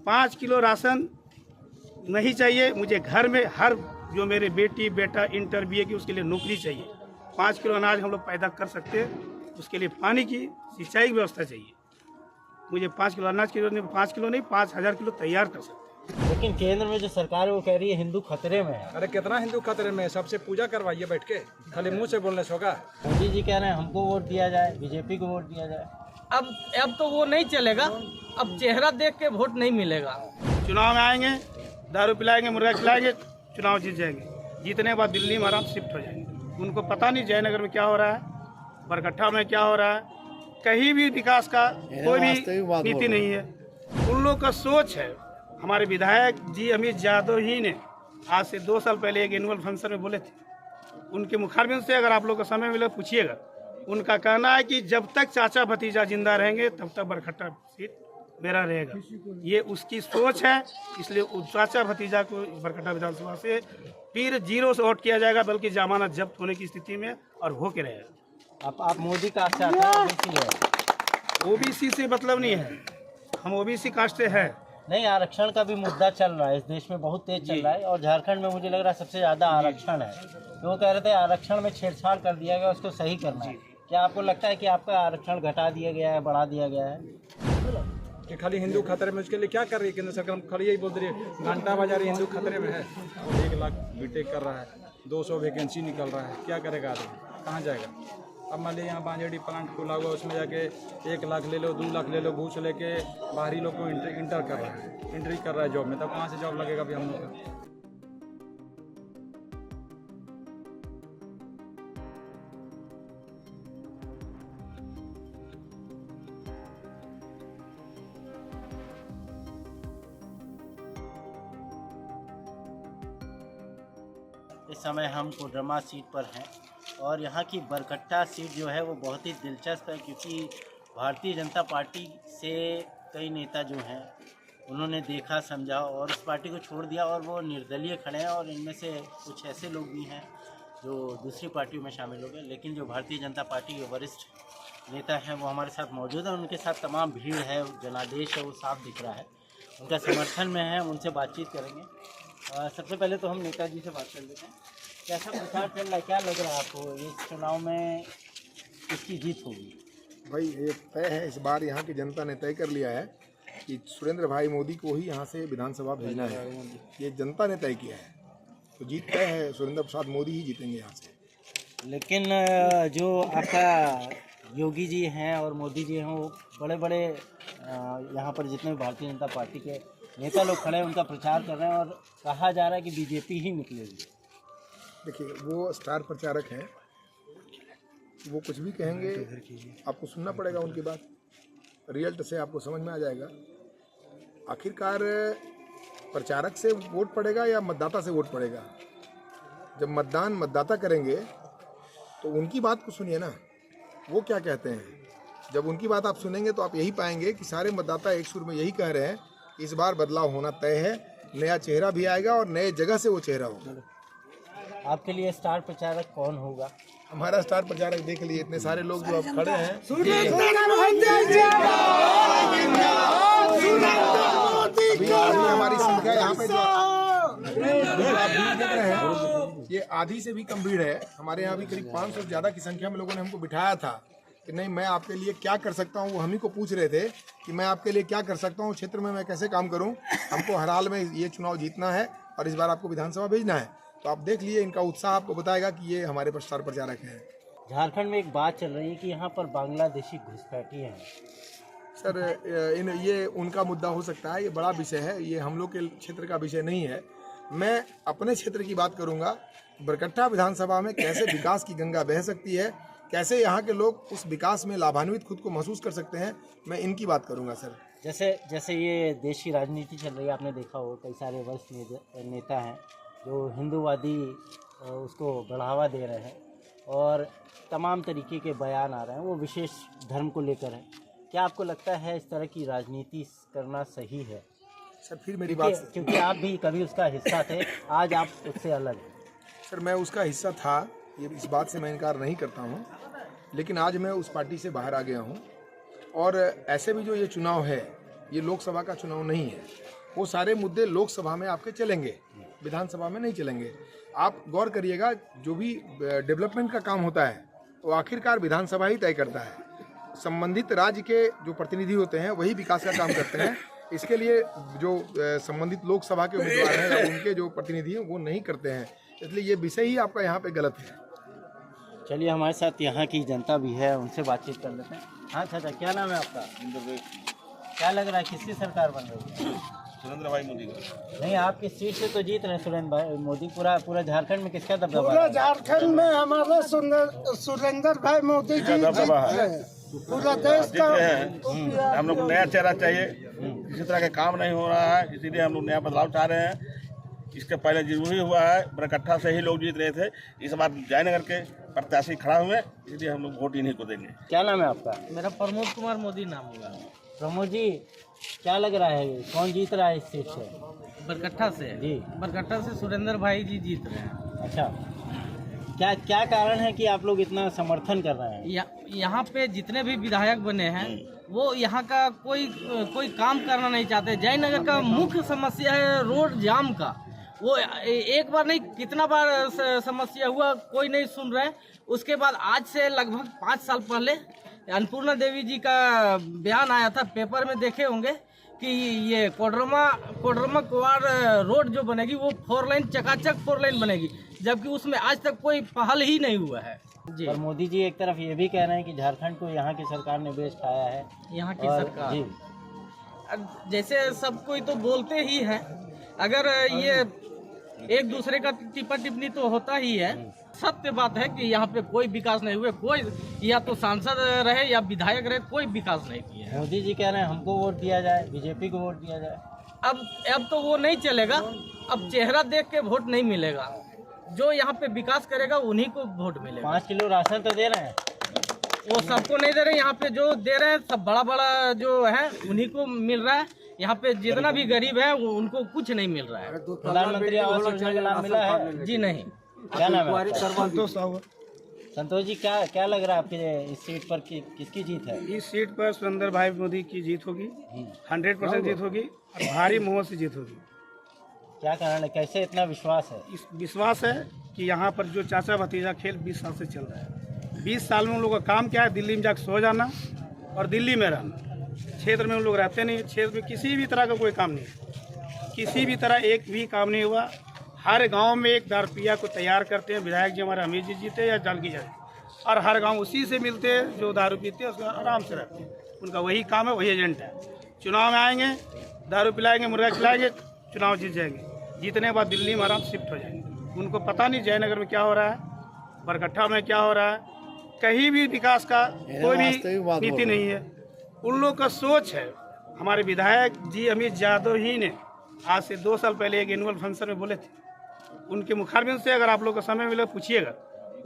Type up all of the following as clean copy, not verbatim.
5 kilo ration नहीं चाहिए मुझे। घर में हर जो मेरे बेटी बेटा इंटर BA की उसके लिए नौकरी चाहिए। 5 किलो अनाज हम लोग पैदा कर सकते हैं, उसके लिए पानी की सिंचाई की व्यवस्था चाहिए। मुझे 5 किलो अनाज की जरूरत नहीं, 5 किलो नहीं 5000 किलो तैयार कर सकते हैं। लेकिन केंद्र में जो सरकार है वो कह रही है हिंदू खतरे में है। अरे कितना हिंदू खतरे में है? सबसे पूजा करवाइए बैठ के, खाली मुंह से बोलने से होगा? मोदी जी कह रहे हैं हमको वोट दिया जाए, बीजेपी को वोट दिया जाए। अब तो वो नहीं चलेगा, अब चेहरा देख के वोट नहीं मिलेगा। चुनाव में आएंगे, दारू पिलाएंगे, मुर्गा खिलाएंगे, चुनाव जीत जाएंगे। जीतने के बाद दिल्ली में आराम शिफ्ट हो जाएंगे। उनको पता नहीं जयनगर में क्या हो रहा है, बरकट्ठा में क्या हो रहा है, कहीं भी विकास का कोई भी नीति नहीं है। उन लोग का सोच है। हमारे विधायक जी अमित यादव ही ने आज से 2 साल पहले एक एनुअल फंक्शन में बोले थे, उनके मुखारबिन से अगर आप लोग को समय मिले पूछिएगा, उनका कहना है कि जब तक चाचा भतीजा जिंदा रहेंगे तब तक बरकट्टा सीट मेरा रहेगा। ये उसकी सोच है, इसलिए उस चाचा भतीजा को बरकट्टा विधानसभा से फिर 0 से वोट किया जाएगा, बल्कि जमानत जब्त होने की स्थिति में और होके रहेगा। आप मोदी कास्ट से आते हैं? ओबीसी से मतलब नहीं है, हम ओबीसी कास्ट से है। नहीं, आरक्षण का भी मुद्दा चल रहा है इस देश में, बहुत तेज चल रहा है। और झारखंड में मुझे लग रहा है सबसे ज़्यादा आरक्षण है। तो वो कह रहे थे आरक्षण में छेड़छाड़ कर दिया गया, उसको सही करना है। क्या आपको लगता है कि आपका आरक्षण घटा दिया गया है, बढ़ा दिया गया है? कि खाली हिंदू खतरे में, उसके लिए क्या कर रही है केंद्र सरकार? खाली यही बोल रही है घंटा बाजारी हिंदू खतरे में है। 1 लाख बीटेक कर रहा है, 200 वैकेंसी निकल रहा है, क्या करेगा आदमी, कहाँ जाएगा? अब मान लीजिए यहाँ बांजेडी प्लांट खुला हुआ, उसमें जाके 1 लाख ले लो, 2 लाख ले लो, घूस लेके बाहरी लोग को इंटर कर रहा है, एंट्री कर रहा है जॉब में। तब कहाँ से जॉब लगेगा भी हम लोग का? इस समय हम कोडरमा सीट पर हैं और यहाँ की बरकट्टा सीट जो है वो बहुत ही दिलचस्प है, क्योंकि भारतीय जनता पार्टी से कई नेता जो हैं उन्होंने देखा समझा और इस पार्टी को छोड़ दिया और वो निर्दलीय खड़े हैं। और इनमें से कुछ ऐसे लोग भी हैं जो दूसरी पार्टियों में शामिल हो गए, लेकिन जो भारतीय जनता पार्टी के वरिष्ठ नेता हैं वो हमारे साथ मौजूद हैं। उनके साथ तमाम भीड़ है, जनादेश है, वो साफ दिख रहा है, उनका समर्थन में है। उनसे बातचीत करेंगे। सबसे पहले तो हम नेताजी से बात कर लेते हैं। कैसा प्रचार चल रहा है, क्या लग रहा है आपको इस चुनाव में किसकी जीत होगी? भाई एक तय है, इस बार यहाँ की जनता ने तय कर लिया है कि सुरेंद्र भाई मोदी को ही यहाँ से विधानसभा भेजना है। ये जनता ने तय किया है, तो जीत तय है, सुरेंद्र प्रसाद मोदी ही जीतेंगे यहाँ से। लेकिन जो आपका योगी जी हैं और मोदी जी हैं, वो बड़े बड़े यहाँ पर जितने भी भारतीय जनता पार्टी के नेता लोग खड़े हैं उनका प्रचार कर रहे हैं और कहा जा रहा है कि बीजेपी ही निकलेगी। देखिए, वो स्टार प्रचारक हैं, वो कुछ भी कहेंगे, आपको सुनना पड़ेगा उनकी बात। रिजल्ट से आपको समझ में आ जाएगा आखिरकार प्रचारक से वोट पड़ेगा या मतदाता से वोट पड़ेगा। जब मतदान मतदाता करेंगे तो उनकी बात को सुनिए ना, वो क्या कहते हैं। जब उनकी बात आप सुनेंगे तो आप यही पाएंगे कि सारे मतदाता एक सुर में यही कह रहे हैं कि इस बार बदलाव होना तय है, नया चेहरा भी आएगा और नए जगह से वो चेहरा होगा। आपके लिए स्टार प्रचारक कौन होगा? हमारा स्टार प्रचारक देख लिए, इतने सारे लोग जो अब खड़े हैं। अभी हमारी संख्या यहाँ पे जो आप भीड़ देख रहे हैं, ये आधी से भी कम भीड़ है। हमारे यहाँ भी करीब 500 से ज़्यादा की संख्या में लोगों ने हमको बिठाया था कि नहीं मैं आपके लिए क्या कर सकता हूँ। वो हम ही को पूछ रहे थे कि मैं आपके लिए क्या कर सकता हूँ, क्षेत्र में मैं कैसे काम करूँ। हमको हर हाल में ये चुनाव जीतना है और इस बार आपको विधानसभा भेजना है। तो आप देख लिए, इनका उत्साह आपको बताएगा कि ये हमारे स्टार प्रचारक हैं। झारखंड में एक बात चल रही है कि यहाँ पर बांग्लादेशी घुसपैठी हैं। सर ये उनका मुद्दा हो सकता है, ये बड़ा विषय है, ये हम लोग के क्षेत्र का विषय नहीं है। मैं अपने क्षेत्र की बात करूँगा। बरकट्टा विधानसभा में कैसे विकास की गंगा बह सकती है, कैसे यहाँ के लोग उस विकास में लाभान्वित खुद को महसूस कर सकते हैं, मैं इनकी बात करूँगा सर। जैसे ये देश की राजनीति चल रही है, आपने देखा हो कई सारे वरिष्ठ नेता हैं जो हिंदूवादी उसको बढ़ावा दे रहे हैं और तमाम तरीके के बयान आ रहे हैं, वो विशेष धर्म को लेकर है। क्या आपको लगता है इस तरह की राजनीति करना सही है? सर फिर मेरी बात, क्योंकि आप भी कभी उसका हिस्सा थे, आज आप उससे अलग हैं। सर मैं उसका हिस्सा था, ये इस बात से मैं इनकार नहीं करता हूँ, लेकिन आज मैं उस पार्टी से बाहर आ गया हूँ। और ऐसे भी जो ये चुनाव है, ये लोकसभा का चुनाव नहीं है। वो सारे मुद्दे लोकसभा में आपके चलेंगे, विधानसभा में नहीं चलेंगे। आप गौर करिएगा, जो भी डेवलपमेंट का काम होता है वो आखिरकार विधानसभा ही तय करता है। संबंधित राज्य के जो प्रतिनिधि होते हैं वही विकास का काम करते हैं। इसके लिए जो संबंधित लोकसभा के उम्मीदवार हैं या उनके जो प्रतिनिधि हैं वो नहीं करते हैं, इसलिए ये विषय ही आपका यहाँ पे गलत है। चलिए हमारे साथ यहाँ की जनता भी है, उनसे बातचीत कर लेते हैं। हाँ चाचा, क्या नाम है आपका? क्या लग रहा है किसकी सरकार बन रही है? सुरेंद्र भाई मोदी का। नहीं, आपकी सीट से तो जीत रहे सुरेंद्र भाई मोदी। पूरा झारखंड में किसका दबदबा पूरा है? झारखंड में हमारे सुरेंद्र भाई मोदी जी जीत रहे हैं। पूरा देश का हम लोग को नया चेहरा चाहिए, किसी तरह का काम नहीं हो रहा है, इसीलिए हम लोग नया बदलाव चाह रहे हैं। इसके पहले जरूरी हुआ है, बरकट्ठा से ही लोग जीत रहे थे, इस बार जयनगर के प्रत्याशी खड़ा हुए, इसलिए हम लोग वोट इन्हीं को देंगे। क्या नाम है आपका? मेरा प्रमोद कुमार मोदी नाम होगा। प्रमोद जी, क्या लग रहा है कौन जीत रहा है इस सीट से? बरकट्ठा से जी। बरकट्ठा से सुरेंद्र भाई जी जीत रहे हैं। अच्छा, क्या कारण है कि आप लोग इतना समर्थन कर रहे हैं? यहाँ पे जितने भी विधायक बने हैं वो यहाँ का कोई काम करना नहीं चाहते। जयनगर का मुख्य समस्या है रोड जाम का। वो एक बार नहीं कितना बार समस्या हुआ, कोई नहीं सुन रहे। उसके बाद आज से लगभग 5 साल पहले अन्नपूर्णा देवी जी का बयान आया था, पेपर में देखे होंगे कि ये कोडरमा कुवार रोड जो बनेगी वो 4 लाइन चकाचक 4 लाइन बनेगी, जबकि उसमें आज तक कोई पहल ही नहीं हुआ है जी। और मोदी जी एक तरफ ये भी कह रहे हैं कि झारखंड को यहाँ की सरकार ने बेच खाया है। यहाँ की और सरकार जी, जैसे सब कोई तो बोलते ही है, अगर ये एक दूसरे का टिप्पा टिप्पणी तो होता ही है। सत्य बात है कि यहाँ पे कोई विकास नहीं हुए, कोई या तो सांसद रहे या विधायक रहे, कोई विकास नहीं किया है। मोदी जी कह रहे हैं हमको वोट दिया जाए, बीजेपी को वोट दिया जाए। अब तो वो नहीं चलेगा। अब चेहरा देख के वोट नहीं मिलेगा, जो यहाँ पे विकास करेगा उन्हीं को वोट मिलेगा। 5 किलो राशन तो दे रहे हैं, वो सबको नहीं दे रहे। यहाँ पे जो दे रहे हैं सब बड़ा जो है उन्हीं को मिल रहा है। यहाँ पे जितना भी गरीब है उनको कुछ नहीं मिल रहा है। प्रधानमंत्री आवास योजना का लाभ मिला है? जी नहीं। क्या नाम है? संतोष जी, क्या लग रहा है आपके इस सीट पर किसकी जीत है? इस सीट पर सुरेंद्र भाई मोदी की जीत होगी, 100% जीत होगी और भारी मोहर से जीत होगी। क्या कारण है, कैसे इतना विश्वास है? इस विश्वास है कि यहाँ पर जो चाचा भतीजा खेल 20 साल से चल रहा है। 20 साल में उन लोगों का काम क्या है? दिल्ली में जाकर सो जाना और दिल्ली में रहना। क्षेत्र में उन लोग रहते नहीं, क्षेत्र में किसी भी तरह का कोई काम नहीं, किसी भी तरह एक भी काम नहीं हुआ। हर गांव में एक दारूपिया को तैयार करते हैं, विधायक जी हमारे अमीर जी जीते या जानकी जाए, और हर गांव उसी से मिलते हैं जो दारू पीते हैं, उसका आराम से रहते हैं। उनका वही काम है, वही एजेंट है। चुनाव में आएंगे, दारू पिलाएंगे, मुर्गा खिलाएंगे, चुनाव जीत जाएंगे। जीतने के बाद दिल्ली में आराम शिफ्ट हो जाएंगे। उनको पता नहीं जयनगर में क्या हो रहा है, बरकट्ठा में क्या हो रहा है, कहीं भी विकास का कोई भी नीति नहीं है। उन लोग का सोच है। हमारे विधायक जी अमित यादव ही ने आज से 2 साल पहले एक एनुअल फंक्शन में बोले थे, उनके मुखारबिंद से अगर आप लोग को समय मिले पूछिएगा,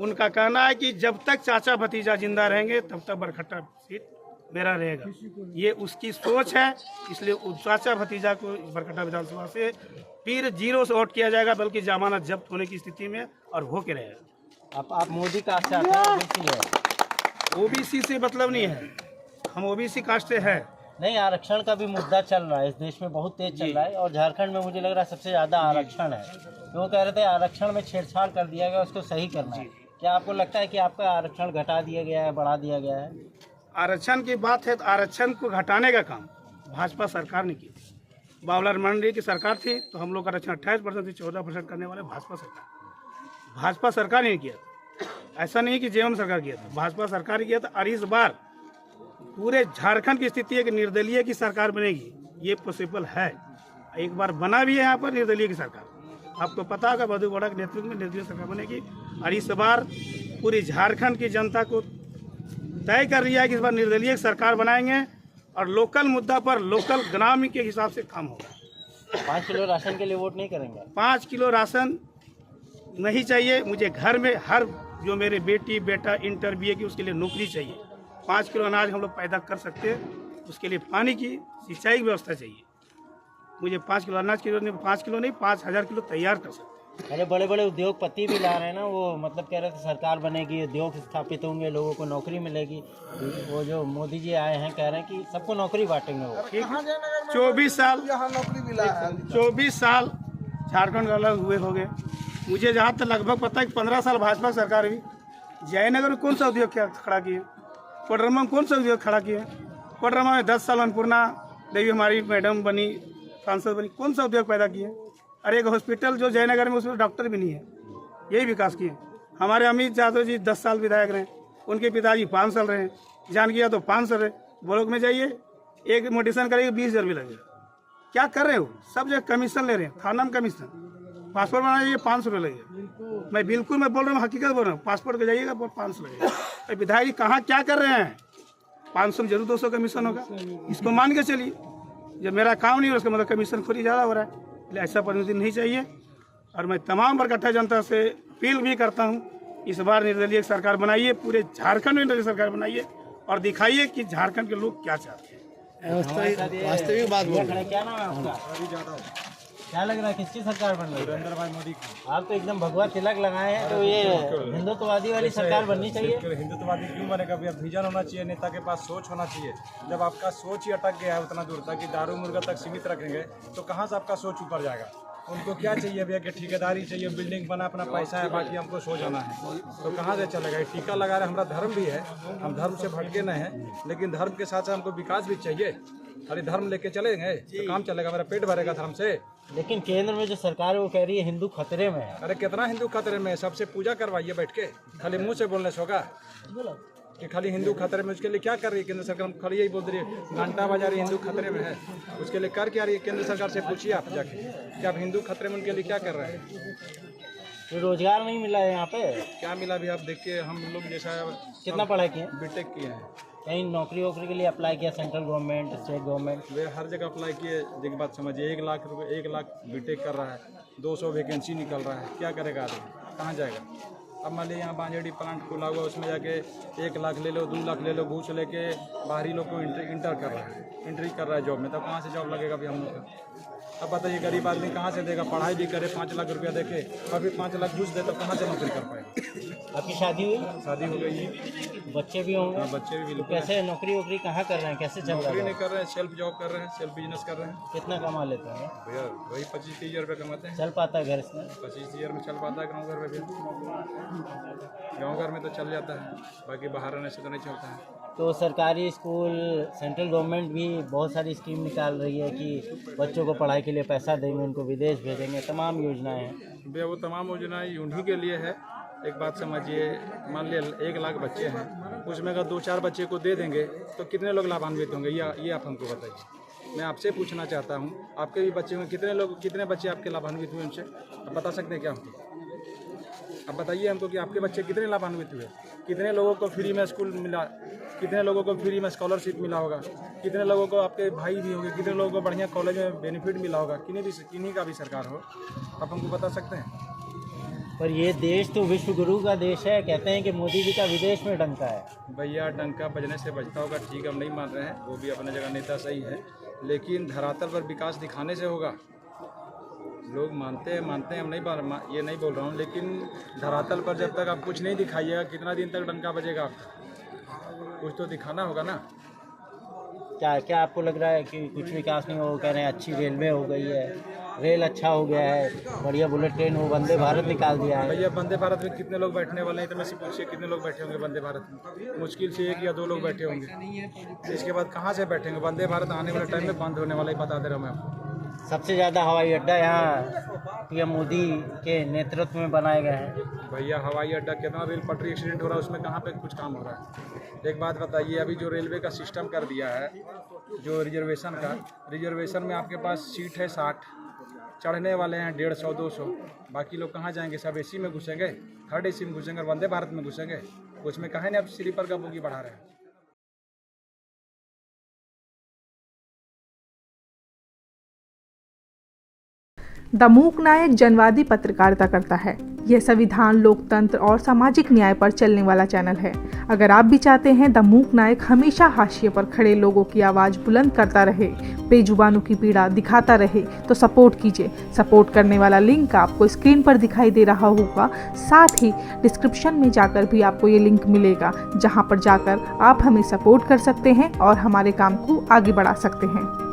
उनका कहना है कि जब तक चाचा भतीजा जिंदा रहेंगे तब तक बरकट्ठा सीट मेरा रहेगा। ये उसकी सोच है, इसलिए उस चाचा भतीजा को बरकट्ठा विधानसभा से फिर 0 से वोट किया जाएगा, बल्कि जमानत जब्त होने की स्थिति में और होके रहेगा। आप मोदी का ओबीसी से मतलब नहीं है, हम ओबीसी कास्ट से है। नहीं, आरक्षण का भी मुद्दा चल रहा है इस देश में, बहुत तेज चल रहा है, और झारखंड में मुझे लग रहा है सबसे ज्यादा आरक्षण है। तो वो कह रहे थे आरक्षण में छेड़छाड़ कर दिया गया, उसको सही करना है। क्या आपको लगता है कि आपका आरक्षण घटा दिया गया है, बढ़ा दिया गया है? आरक्षण की बात है तो आरक्षण को घटाने का काम भाजपा सरकार ने किया। बाबूलाल मंडी की सरकार थी तो हम लोग का आरक्षण 28% से 14% करने वाले भाजपा सरकार ने किया। ऐसा नहीं कि जेएमएम सरकार किया था, भाजपा सरकार किया था। और इस बार पूरे झारखंड की स्थिति है कि निर्दलीय की सरकार बनेगी, ये पॉसिबल है। एक बार बना भी है यहाँ पर निर्दलीय की सरकार। आपको पता होगा मधु गौड़ा के नेतृत्व में निर्दलीय सरकार बनेगी। और इस बार पूरी झारखंड की जनता को तय कर रही है कि इस बार निर्दलीय सरकार बनाएंगे और लोकल मुद्दा पर लोकल ग्रामीण के हिसाब से काम होगा। 5 किलो राशन के लिए वोट नहीं करेंगे? 5 किलो राशन नहीं चाहिए मुझे। घर में हर जो मेरे बेटी बेटा इंटर BA की उसके लिए नौकरी चाहिए। 5 किलो अनाज हम लोग पैदा कर सकते हैं, उसके लिए पानी की सिंचाई की व्यवस्था चाहिए। मुझे 5 किलो अनाज की जरूरत नहीं, 5 किलो नहीं 5000 किलो तैयार कर सकते हैं। अरे बड़े बड़े उद्योगपति भी ला रहे हैं ना, वो मतलब कह रहे थे सरकार बनेगी, उद्योग स्थापित होंगे, लोगों को नौकरी मिलेगी। वो जो मोदी जी आए हैं कह रहे हैं कि सबको नौकरी बांटेंगे वो। 24 साल झारखंड अलग हुए हो गए। मुझे जहाँ तक लगभग पता है कि 15 साल भाजपा सरकार हुई। जयनगर में कौन सा उद्योग खड़ा किए? कोडरमा में कौन सा उद्योग खड़ा किए? कोडरमा में 10 साल अन्नपूर्णा देवी हमारी मैडम बनी, सांसद बनी, कौन सा उद्योग पैदा किए? अरे एक हॉस्पिटल जो जयनगर में उसमें डॉक्टर भी नहीं है, यही विकास किए। हमारे अमित यादव जी 10 साल विधायक रहे, उनके पिताजी 5 साल रहे, जानकी यादव 5 साल रहे। ब्लॉक में जाइए, एक मोटिशन करेंगे 20,000 रुपये लगेगा। क्या कर रहे हो? सब जगह कमीशन ले रहे हैं, थाना में कमीशन, पासपोर्ट बनाइए 500 रुपये लगेगा। मैं बिल्कुल मैं बोल रहा हूँ, हकीकत बोल रहा हूँ, पासपोर्ट के जाइएगा 500 लगेगा। विधायक जी कहाँ क्या कर रहे हैं? 500 में जरूर 200 कमीशन होगा, इसको मान के चलिए। जब मेरा काम नहीं हो उसका मतलब कमीशन खुद ही ज़्यादा हो रहा है। इसलिए ऐसा परिस्थिति नहीं चाहिए। और मैं तमाम बरकट्ठा जनता से अपील भी करता हूँ, इस बार निर्दलीय सरकार बनाइए, पूरे झारखंड में निर्दलीय सरकार बनाइए और दिखाइए कि झारखंड के लोग क्या चाहते हैं। वास्तविक बात बोल रहे हैं। क्या नाम है आपका? क्या लग रहा है किसकी सरकार बन रही है? नरेंद्र भाई मोदी की। आप तो एकदम भगवा तिलक लगाए हैं, तो ये हिंदुत्ववादी वाली सरकार बननी चाहिए। हिंदुत्ववादी क्यों बनेगा भैया? विजन होना चाहिए, नेता के पास सोच होना चाहिए। जब आपका सोच ही अटक गया है उतना दूर तक कि दारू मुर्गा तक सीमित रखेंगे, तो कहाँ से आपका सोच ऊपर जाएगा? उनको क्या चाहिए भैया कि ठेकेदारी चाहिए, बिल्डिंग बना, अपना पैसा है, बाकी हमको सो जाना है, तो कहाँ से चलेगा? टीका लगा रहे। हमारा धर्म भी है, हम धर्म से भटके नहीं हैं, लेकिन धर्म के साथ साथ हमको विकास भी चाहिए। खाली धर्म लेके चलेंगे तो काम चलेगा? मेरा पेट भरेगा धर्म से? लेकिन केंद्र में जो सरकार है वो कह रही है हिंदू खतरे में है। अरे कितना हिंदू खतरे में है? सबसे पूजा करवाइए बैठ के, खाली मुंह से बोलने से होगा कि खाली हिंदू खतरे में? उसके लिए क्या कर रही है केंद्र सरकार? खाली यही बोल रही है, घंटा बजा रही है हिंदू खतरे में है। उसके लिए कर क्या रही है केंद्र सरकार? से पूछिए आप जाके कि आप हिंदू खतरे में उनके लिए क्या कर रहे हैं? तो रोजगार नहीं मिला है यहाँ पे? क्या मिला भी? आप देखिए, हम लोग जैसा कितना पढ़ाई किए? बीटेक किए हैं। कहीं नौकरी वोकरी के लिए अप्लाई किया? Central government, state government? वे हर जगह अप्लाई किए। एक बात समझिए, 1 लाख रुपये, 1 लाख बीटेक कर रहा है, 200 वैकेंसी निकल रहा है, क्या करेगा आदमी? कहाँ जाएगा? अब मान लीजिए यहाँ बांजेडी प्लांट खुला हुआ, उसमें जाके 1 लाख ले लो, 2 लाख ले लो, घूस लेके बाहरी लोग को इंटर कर रहा है, एंट्री कर रहा है जॉब में, तब कहाँ से जॉब लगेगा भी हम लोग का? अब बताइए गरीब आदमी कहाँ से देगा? पढ़ाई भी करे, 5 लाख रुपया देखे, अभी 5 लाख घूस दे तो कहाँ से नौकरी कर पाएगा? आपकी शादी हुई? शादी हो गई है, बच्चे भी होंगे? हाँ बच्चे भी तो बिल्कुल। कैसे नौकरी वोकरी कहाँ कर रहे हैं? कैसे चल रहा नौकरी है? नहीं कर रहे हैं, सेल्फ जॉब कर रहे हैं, सेल्फ बिजनेस कर रहे हैं। कितना कमा लेते हैं? भैया वही 25-30 हज़ार रुपये कमाते हैं। चल पाता है घर से? 25 हज़ार में चल पाता है गाँव घर में भी। गाँव घर में तो चल जाता है, बाकी बाहर रहने से तो नहीं चलता है। तो सरकारी स्कूल, सेंट्रल गवर्नमेंट भी बहुत सारी स्कीम निकाल रही है कि बच्चों को पढ़ाई के लिए पैसा देंगे, उनको विदेश भेजेंगे, तमाम योजनाएं हैं। भैया वो तमाम योजनाएं उन्हीं के लिए है। एक बात समझिए, मान लिया 1 लाख बच्चे हैं, उसमें अगर 2-4 बच्चे को दे देंगे तो कितने लोग लाभान्वित होंगे? ये आप हमको बताइए। मैं आपसे पूछना चाहता हूँ, आपके भी बच्चे होंगे, कितने बच्चे आपके लाभान्वित हुए उनसे? आप बता सकते हैं क्या हमको? अब बताइए हमको कि आपके बच्चे कितने लाभान्वित हुए? कितने लोगों को फ्री में स्कूल मिला? कितने लोगों को फ्री में स्कॉलरशिप मिला होगा? कितने लोगों को, आपके भाई भी होंगे, कितने लोगों को बढ़िया कॉलेज में बेनिफिट मिला होगा? किन्हीं का भी सरकार हो, आप हमको बता सकते हैं? पर ये देश तो विश्व गुरु का देश है, कहते हैं कि मोदी जी का विदेश में डंका है। भैया डंका बजने से बजता होगा, ठीक, हम नहीं मान रहे हैं, वो भी अपने जगह नेता सही है, लेकिन धरातल पर विकास दिखाने से होगा। लोग मानते हैं, हम नहीं ये नहीं बोल रहा हूँ, लेकिन धरातल पर जब तक आप कुछ नहीं दिखाइएगा, कितना दिन तक डंका बजेगा आपका? कुछ तो दिखाना होगा ना। क्या आपको लग रहा है कि कुछ विकास नहीं हो? कह रहे हैं अच्छी रेलवे हो गई है, रेल अच्छा हो गया है, बढ़िया बुलेट ट्रेन हो, वंदे भारत निकाल दिया है। भैया वंदे भारत में कितने लोग बैठने वाले हैं? तो मैं से पूछिए कितने लोग बैठे होंगे वंदे भारत में? मुश्किल से 1 या 2 लोग बैठे होंगे। इसके बाद कहाँ से बैठेंगे? वंदे भारत आने वाले टाइम में बंद होने वाला ही बता दे रहा हूँ मैं आपको। सबसे ज़्यादा हवाई अड्डा यहाँ पीएम मोदी के नेतृत्व में बनाए गए हैं। भैया हवाई अड्डा, कितना रेल पटरी एक्सीडेंट हो रहा है, उसमें कहाँ पे कुछ काम हो रहा है? एक बात बताइए, अभी जो रेलवे का सिस्टम कर दिया है, जो रिजर्वेशन में आपके पास सीट है 60, चढ़ने वाले हैं 150-200, बाकी लोग कहाँ जाएंगे? सब एसी में घुसेंगे, थर्ड एसी में घुसेंगे और वंदे भारत में घुसेंगे। उसमें कहाँ नहीं आप स्लीपर का बोगी बढ़ा रहे हैं? द मूक नायक जनवादी पत्रकारिता करता है। यह संविधान, लोकतंत्र और सामाजिक न्याय पर चलने वाला चैनल है। अगर आप भी चाहते हैं द मूक नायक हमेशा हाशिए पर खड़े लोगों की आवाज़ बुलंद करता रहे, बेजुबानों की पीड़ा दिखाता रहे, तो सपोर्ट कीजिए। सपोर्ट करने वाला लिंक आपको स्क्रीन पर दिखाई दे रहा होगा। साथ ही डिस्क्रिप्शन में जाकर भी आपको ये लिंक मिलेगा, जहाँ पर जाकर आप हमें सपोर्ट कर सकते हैं और हमारे काम को आगे बढ़ा सकते हैं।